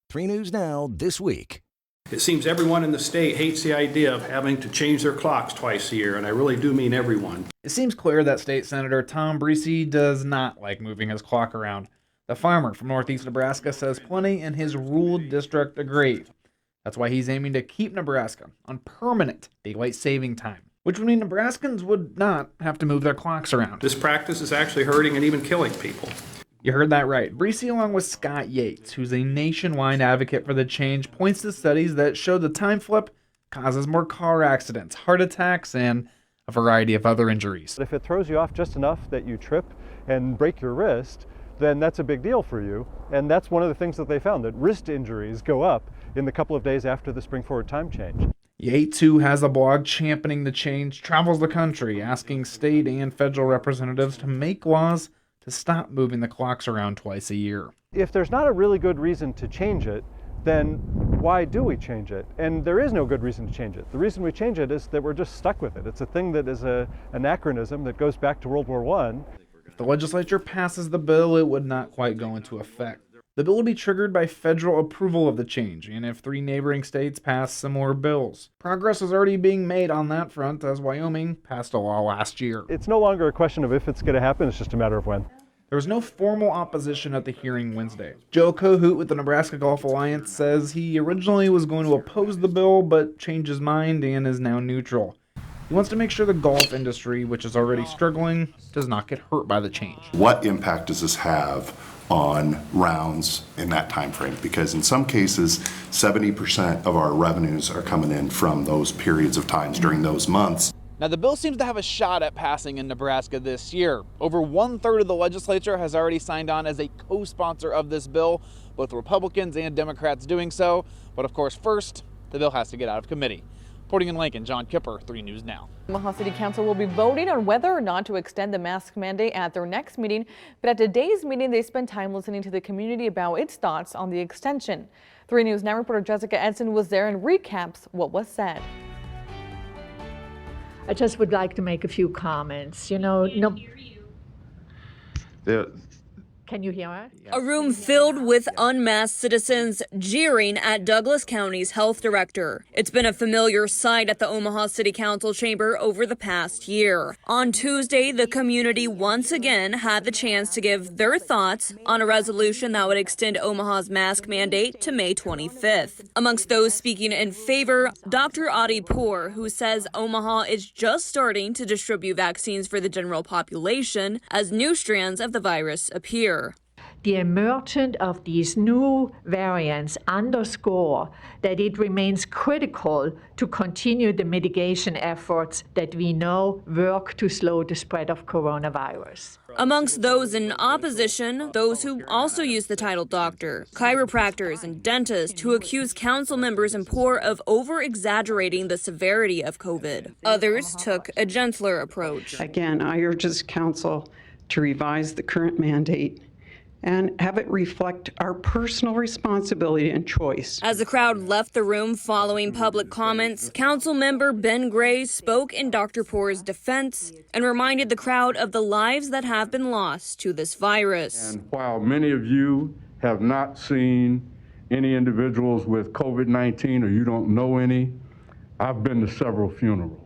3 News Now this week. It seems everyone in the state hates the idea of having to change their clocks twice a year, and I really do mean everyone. It seems clear that State Senator Tom Breese does not like moving his clock around. The farmer from northeast Nebraska says plenty in his rural district agree. That's why he's aiming to keep Nebraska on permanent daylight saving time, which would mean Nebraskans would not have to move their clocks around. This practice is actually hurting and even killing people. You heard that right. Breese, along with Scott Yates, who's a nationwide advocate for the change, points to studies that show the time flip causes more car accidents, heart attacks, and a variety of other injuries. If it throws you off just enough that you trip and break your wrist, then that's a big deal for you. And that's one of the things that they found, that wrist injuries go up in the couple of days after the spring forward time change. Yates, who has a blog championing the change, travels the country asking state and federal representatives to make laws to stop moving the clocks around twice a year. If there's not a really good reason to change it, then why do we change it? And there is no good reason to change it. The reason we change it is that we're just stuck with it. It's a thing that is an anachronism that goes back to World War I. If the legislature passes the bill, it would not quite go into effect. The bill would be triggered by federal approval of the change, and if 3 neighboring states pass similar bills. Progress is already being made on that front, as Wyoming passed a law last year. It's no longer a question of if it's going to happen, it's just a matter of when. There was no formal opposition at the hearing Wednesday. Joe Cohoot with the Nebraska Golf Alliance says he originally was going to oppose the bill, but changed his mind and is now neutral. He wants to make sure the golf industry, which is already struggling, does not get hurt by the change. What impact does this have on rounds in that time frame? Because in some cases, 70% of our revenues are coming in from those periods of times during those months. Now, the bill seems to have a shot at passing in Nebraska this year. Over 1/3 of the legislature has already signed on as a co-sponsor of this bill, both Republicans and Democrats doing so. But of course, first, the bill has to get out of committee. Reporting in Lincoln, John Kipper, 3 News Now. Omaha City Council will be voting on whether or not to extend the mask mandate at their next meeting. But at today's meeting, they spent time listening to the community about its thoughts on the extension. 3 News Now reporter Jessica Edson was there and recaps what was said. I just would like to make a few comments. Can you hear us? A room filled with unmasked citizens jeering at Douglas County's health director. It's been a familiar sight at the Omaha City Council chamber over the past year. On Tuesday, the community once again had the chance to give their thoughts on a resolution that would extend Omaha's mask mandate to May 25th. Amongst those speaking in favor, Dr. Adi Poor, who says Omaha is just starting to distribute vaccines for the general population as new strands of the virus appear. The emergence of these new variants underscore that it remains critical to continue the mitigation efforts that we know work to slow the spread of coronavirus. Amongst those in opposition, those who also use the title doctor, chiropractors and dentists who accuse council members and Poor of over-exaggerating the severity of COVID. Others took a gentler approach. Again, I urge this council to revise the current mandate and have it reflect our personal responsibility and choice. As the crowd left the room following public comments, Council Member Ben Gray spoke in Dr. Poor's defense and reminded the crowd of the lives that have been lost to this virus. And while many of you have not seen any individuals with COVID-19 or you don't know any, I've been to several funerals.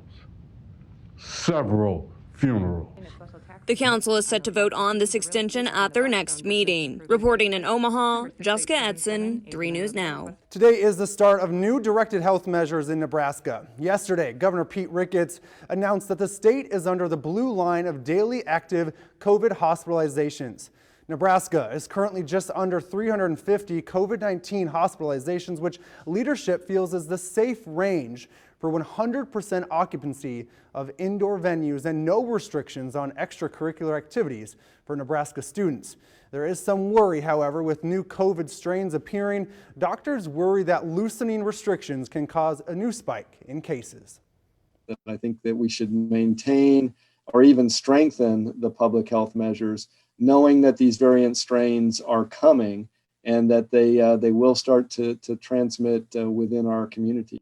The council is set to vote on this extension at their next meeting. Reporting in Omaha, Jessica Edson, 3 News Now. Today is the start of new directed health measures in Nebraska. Yesterday, Governor Pete Ricketts announced that the state is under the blue line of daily active COVID hospitalizations. Nebraska is currently just under 350 COVID-19 hospitalizations, which leadership feels is the safe range for 100% occupancy of indoor venues and no restrictions on extracurricular activities for Nebraska students. There is some worry, however, with new COVID strains appearing. Doctors worry that loosening restrictions can cause a new spike in cases. I think that we should maintain or even strengthen the public health measures, knowing that these variant strains are coming and that they will start to transmit within our community.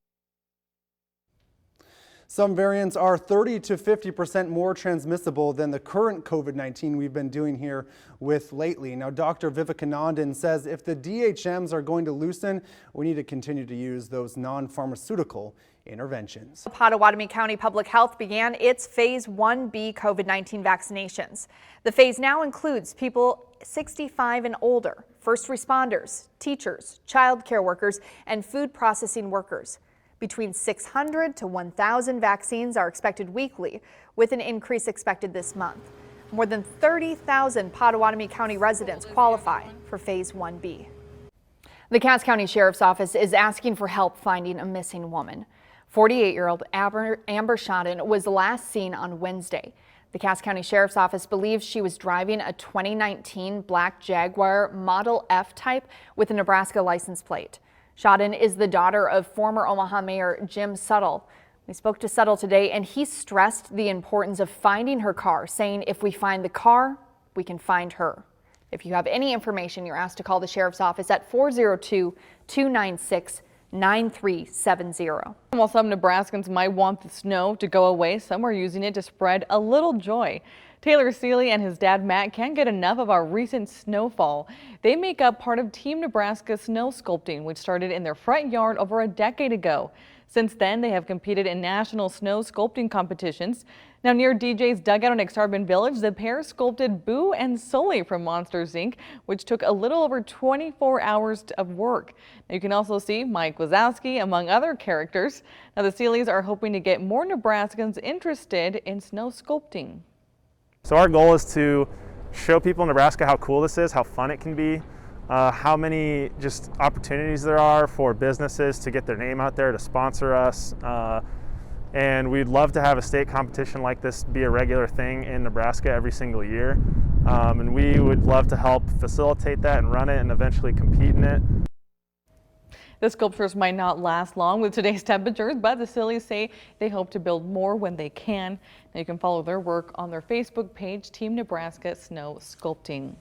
Some variants are 30 to 50% more transmissible than the current COVID-19 we've been dealing here with lately. Now, Dr. Vivekanandan says if the DHMs are going to loosen, we need to continue to use those non-pharmaceutical interventions. Pottawatomie County Public Health began its Phase 1B COVID-19 vaccinations. The phase now includes people 65 and older, first responders, teachers, child care workers, and food processing workers. Between 600 to 1,000 vaccines are expected weekly, with an increase expected this month. More than 30,000 Pottawatomie County residents qualify for Phase 1B. The Cass County Sheriff's Office is asking for help finding a missing woman. 48-year-old Amber Shodden was last seen on Wednesday. The Cass County Sheriff's Office believes she was driving a 2019 black Jaguar Model F type with a Nebraska license plate. Shodden is the daughter of former Omaha Mayor Jim Suttle. We spoke to Suttle today, and he stressed the importance of finding her car, saying if we find the car, we can find her. If you have any information, you're asked to call the Sheriff's Office at 402-296-9370. While some Nebraskans might want the snow to go away, some are using it to spread a little joy. Taylor Seeley and his dad Matt can't get enough of our recent snowfall. They make up part of Team Nebraska Snow Sculpting, which started in their front yard over a decade ago. Since then, they have competed in national snow sculpting competitions. Now, near DJ's dugout in Exarban Village, the pair sculpted Boo and Sully from Monsters, Inc., which took a little over 24 hours of work. Now, you can also see Mike Wazowski, among other characters. Now, the Seeleys are hoping to get more Nebraskans interested in snow sculpting. So our goal is to show people in Nebraska how cool this is, how fun it can be, how many just opportunities there are for businesses to get their name out there, to sponsor us. And we'd love to have a state competition like this be a regular thing in Nebraska every single year. And we would love to help facilitate that and run it and eventually compete in it. The sculptures might not last long with today's temperatures, but the Seeleys say they hope to build more when they can. Now you can follow their work on their Facebook page, Team Nebraska Snow Sculpting.